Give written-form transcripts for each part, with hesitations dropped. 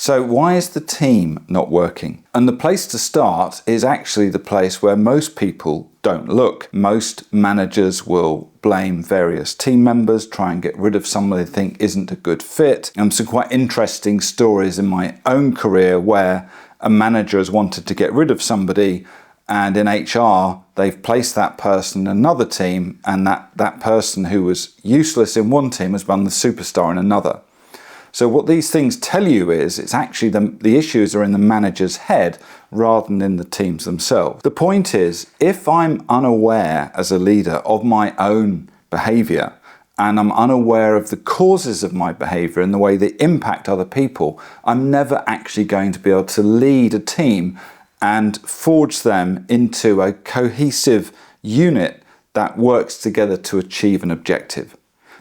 So why is the team not working? And the place to start is actually the place where most people don't look. Most managers will blame various team members, try and get rid of someone they think isn't a good fit. And some quite interesting stories in my own career where a manager has wanted to get rid of somebody, and in HR they've placed that person in another team, and that person who was useless in one team has become the superstar in another. So what these things tell you is it's actually the issues are in the manager's head rather than in the teams themselves. The point is, if I'm unaware as a leader of my own behavior, and I'm unaware of the causes of my behavior and the way they impact other people, I'm never actually going to be able to lead a team and forge them into a cohesive unit that works together to achieve an objective.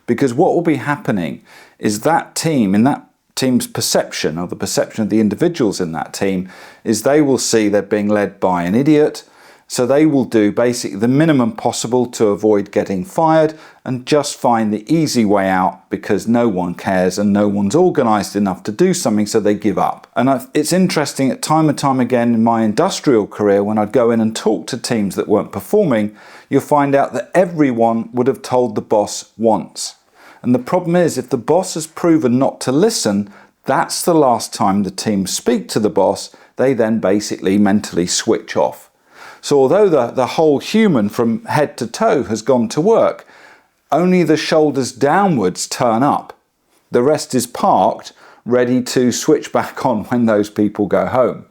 Because what will be happening is that team, in that team's perception, or the perception of the individuals in that team, is they will see they're being led by an idiot. So they will do basically the minimum possible to avoid getting fired and just find the easy way out because no one cares and no one's organised enough to do something, so they give up. And it's interesting, at time and time again in my industrial career, when I'd go in and talk to teams that weren't performing, you'll find out that everyone would have told the boss once. And the problem is, if the boss has proven not to listen, that's the last time the team speak to the boss. They then basically mentally switch off. So although the whole human from head to toe has gone to work, only the shoulders downwards turn up. The rest is parked, ready to switch back on when those people go home.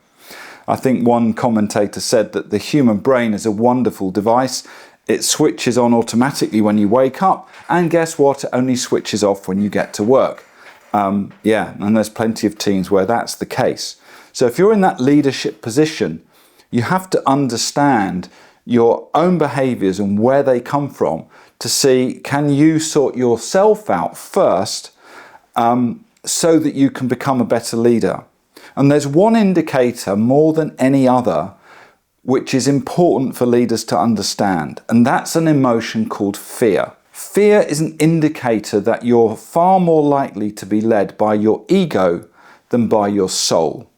I think one commentator said that the human brain is a wonderful device. It switches on automatically when you wake up, and guess what? It only switches off when you get to work. And there's plenty of teams where that's the case. So if you're in that leadership position, you have to understand your own behaviours and where they come from to see, can you sort yourself out first so that you can become a better leader? And there's one indicator more than any other which is important for leaders to understand, and that's an emotion called fear. Fear is an indicator that you're far more likely to be led by your ego than by your soul.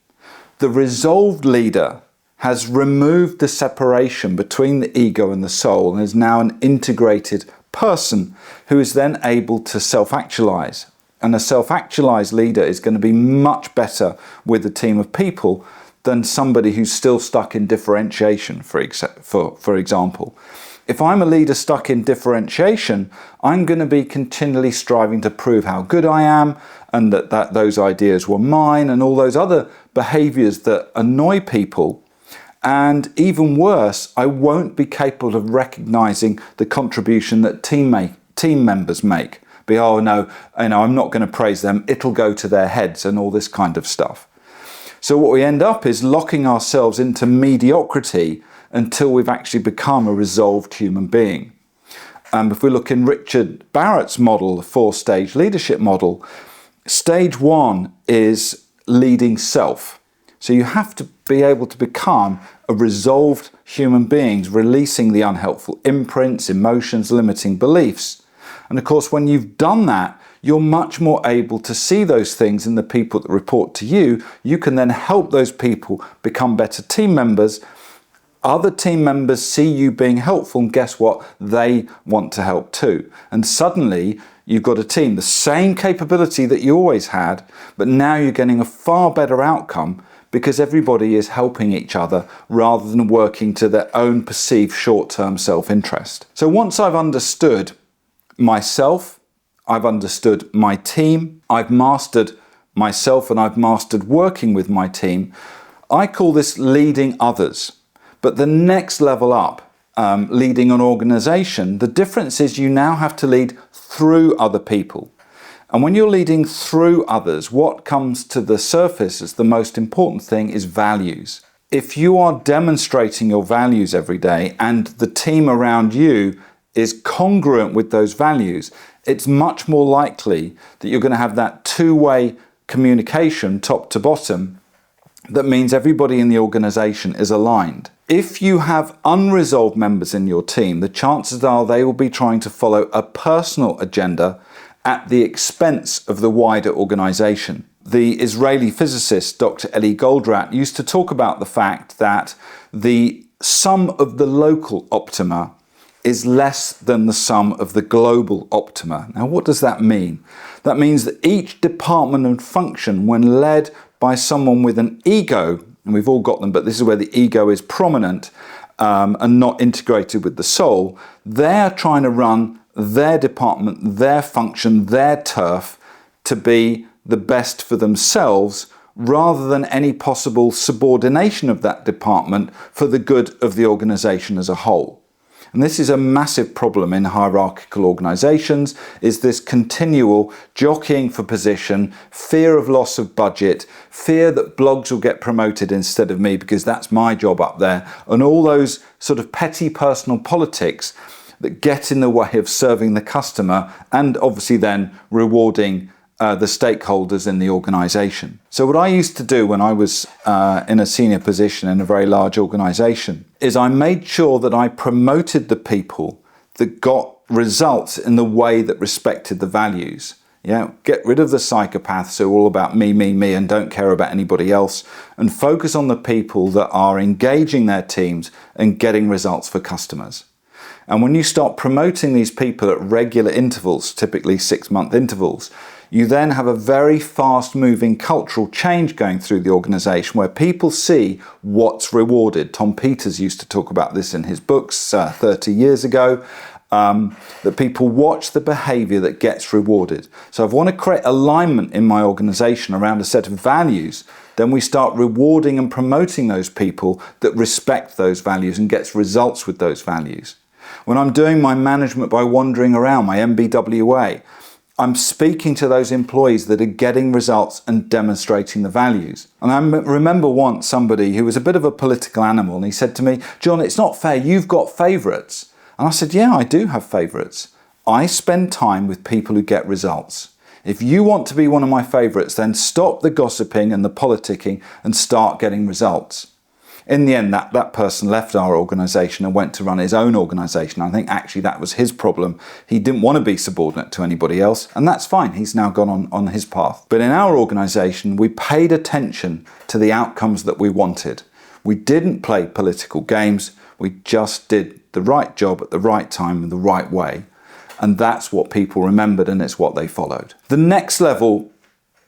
The resolved leader has removed the separation between the ego and the soul and is now an integrated person who is then able to self-actualize. And a self-actualized leader is going to be much better with a team of people than somebody who's still stuck in differentiation, for example. If I'm a leader stuck in differentiation, I'm going to be continually striving to prove how good I am and that those ideas were mine and all those other behaviors that annoy people. And even worse, I won't be capable of recognizing the contribution that team members make. I'm not going to praise them, it'll go to their heads and all this kind of stuff. So what we end up is locking ourselves into mediocrity until we've actually become a resolved human being. If we look in Richard Barrett's model, the 4-stage leadership model, stage 1 is leading self. So you have to be able to become a resolved human being, releasing the unhelpful imprints, emotions, limiting beliefs. And of course, when you've done that, you're much more able to see those things in the people that report to you. You can then help those people become better team members. Other team members see you being helpful, and guess what? They want to help too. And suddenly you've got a team, the same capability that you always had, but now you're getting a far better outcome because everybody is helping each other rather than working to their own perceived short-term self-interest. So once I've understood myself, I've understood my team, I've mastered myself, and I've mastered working with my team, I call this leading others. But the next level up, leading an organization, the difference is you now have to lead through other people. And when you're leading through others, what comes to the surface as the most important thing is values. If you are demonstrating your values every day and the team around you is congruent with those values, it's much more likely that you're going to have that two-way communication, top to bottom, that means everybody in the organization is aligned. If you have unresolved members in your team, the chances are they will be trying to follow a personal agenda at the expense of the wider organization. the Israeli physicist Dr. Eli Goldratt used to talk about the fact that the sum of the local optima is less than the sum of the global optima. Now, what does that mean? That means that each department and function, when led by someone with an ego, and we've all got them, but this is where the ego is prominent and not integrated with the soul, they're trying to run their department, their function, their turf to be the best for themselves, rather than any possible subordination of that department for the good of the organization as a whole. And this is a massive problem in hierarchical organizations, is this continual jockeying for position, fear of loss of budget, fear that blogs will get promoted instead of me because that's my job up there, and all those sort of petty personal politics that get in the way of serving the customer and obviously then rewarding the stakeholders in the organization. So what I used to do when I was in a senior position in a very large organization is I made sure that I promoted the people that got results in the way that respected the values. Yeah, get rid of the psychopaths who are all about me, me, me and don't care about anybody else, and focus on the people that are engaging their teams and getting results for customers. And when you start promoting these people at regular intervals, typically 6-month intervals, you then have a very fast-moving cultural change going through the organization where people see what's rewarded. Tom Peters used to talk about this in his books 30 years ago, that people watch the behavior that gets rewarded. So if I want to create alignment in my organization around a set of values, then we start rewarding and promoting those people that respect those values and gets results with those values. When I'm doing my management by wandering around, my MBWA, I'm speaking to those employees that are getting results and demonstrating the values. And I remember once somebody who was a bit of a political animal, and he said to me, "John, it's not fair, you've got favourites." And I said, "Yeah, I do have favourites. I spend time with people who get results. If you want to be one of my favourites, then stop the gossiping and the politicking and start getting results." In the end, that person left our organisation and went to run his own organisation. I think actually that was his problem. He didn't want to be subordinate to anybody else, and that's fine. He's now gone on his path. But in our organisation, we paid attention to the outcomes that we wanted. We didn't play political games. We just did the right job at the right time in the right way. And that's what people remembered, and it's what they followed. The next level,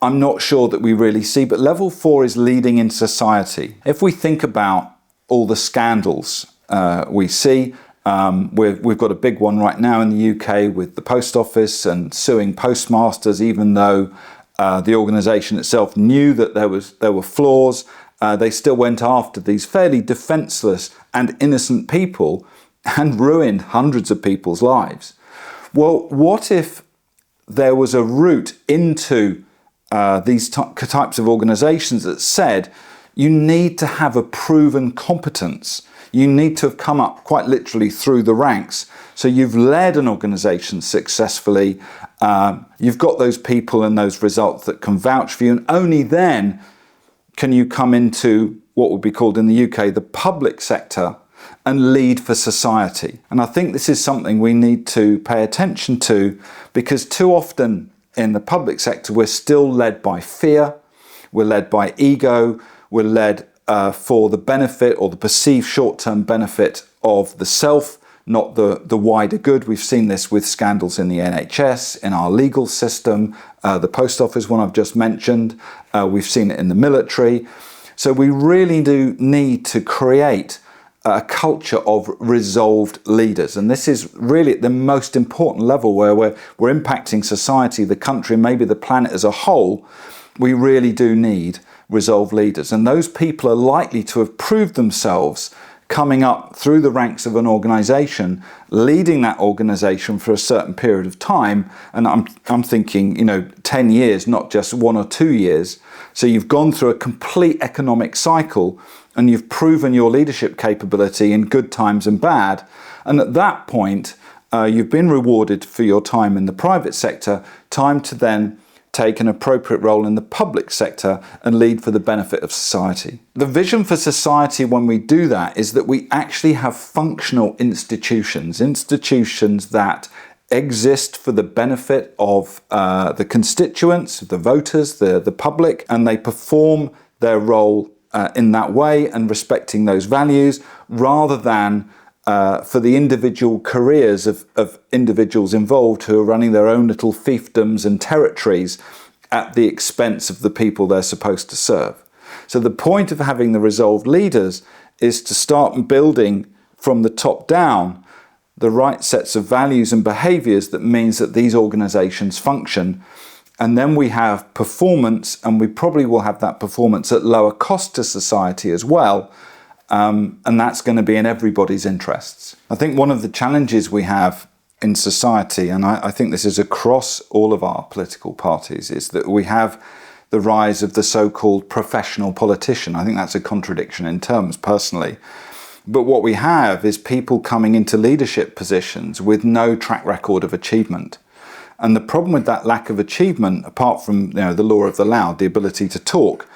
I'm not sure that we really see, but level 4 is leading in society. If we think about all the scandals we see, we've got a big one right now in the UK with the Post Office and suing postmasters, even though the organisation itself knew that there were flaws. They still went after these fairly defenceless and innocent people and ruined hundreds of people's lives. Well, what if there was a route into these types of organizations that said you need to have a proven competence. You need to have come up quite literally through the ranks. So you've led an organization successfully. You've got those people and those results that can vouch for you. And only then can you come into what would be called in the UK the public sector and lead for society. And I think this is something we need to pay attention to, because too often in the public sector, we're still led by fear, we're led by ego, we're led for the benefit or the perceived short-term benefit of the self, not the wider good. We've seen this with scandals in the NHS, in our legal system, the Post Office one I've just mentioned. We've seen it in the military. So we really do need to create a culture of resolved leaders. And this is really at the most important level where we're impacting society, the country, maybe the planet as a whole. We really do need resolved leaders. And those people are likely to have proved themselves coming up through the ranks of an organization, leading that organization for a certain period of time. And I'm thinking, 10 years, not just 1 or 2 years. So you've gone through a complete economic cycle and you've proven your leadership capability in good times and bad. And at that point, you've been rewarded for your time in the private sector, time to then take an appropriate role in the public sector and lead for the benefit of society. The vision for society when we do that is that we actually have functional institutions that exist for the benefit of the constituents, the voters, the public, and they perform their role in that way and respecting those values, rather than for the individual careers of individuals involved who are running their own little fiefdoms and territories at the expense of the people they're supposed to serve. So the point of having the resolved leaders is to start building from the top down the right sets of values and behaviours that means that these organisations function. And then we have performance, and we probably will have that performance at lower cost to society as well. And that's going to be in everybody's interests. I think one of the challenges we have in society, and I think this is across all of our political parties, is that we have the rise of the so-called professional politician. I think that's a contradiction in terms, personally. But what we have is people coming into leadership positions with no track record of achievement. And the problem with that lack of achievement, apart from the law of the loud, the ability to talk,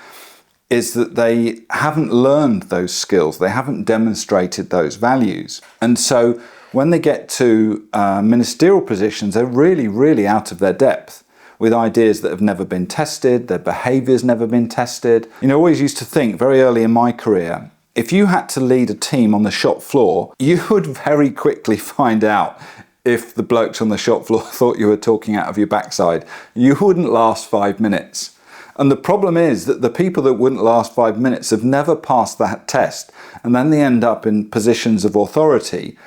is that they haven't learned those skills. They haven't demonstrated those values. And so when they get to ministerial positions, they're really, really out of their depth, with ideas that have never been tested, their behaviours never been tested. I always used to think very early in my career, if you had to lead a team on the shop floor, you would very quickly find out if the blokes on the shop floor thought you were talking out of your backside. You wouldn't last 5 minutes. And the problem is that the people that wouldn't last 5 minutes have never passed that test, and then they end up in positions of authority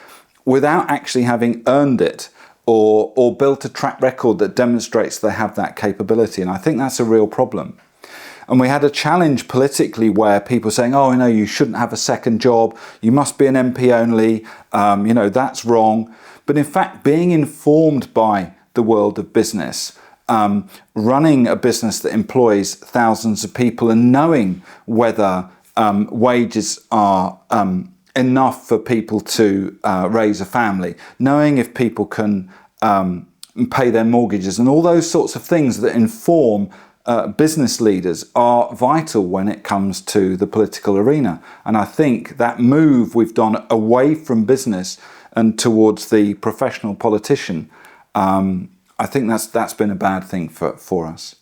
without actually having earned it or built a track record that demonstrates they have that capability. And I think that's a real problem. And we had a challenge politically where people saying, oh, you shouldn't have a second job, you must be an MP only, that's wrong. But in fact, being informed by the world of business, running a business that employs thousands of people and knowing whether wages are enough for people to raise a family, knowing if people can pay their mortgages, and all those sorts of things that inform business leaders are vital when it comes to the political arena. And I think that move we've done away from business and towards the professional politician, I think that's been a bad thing for us.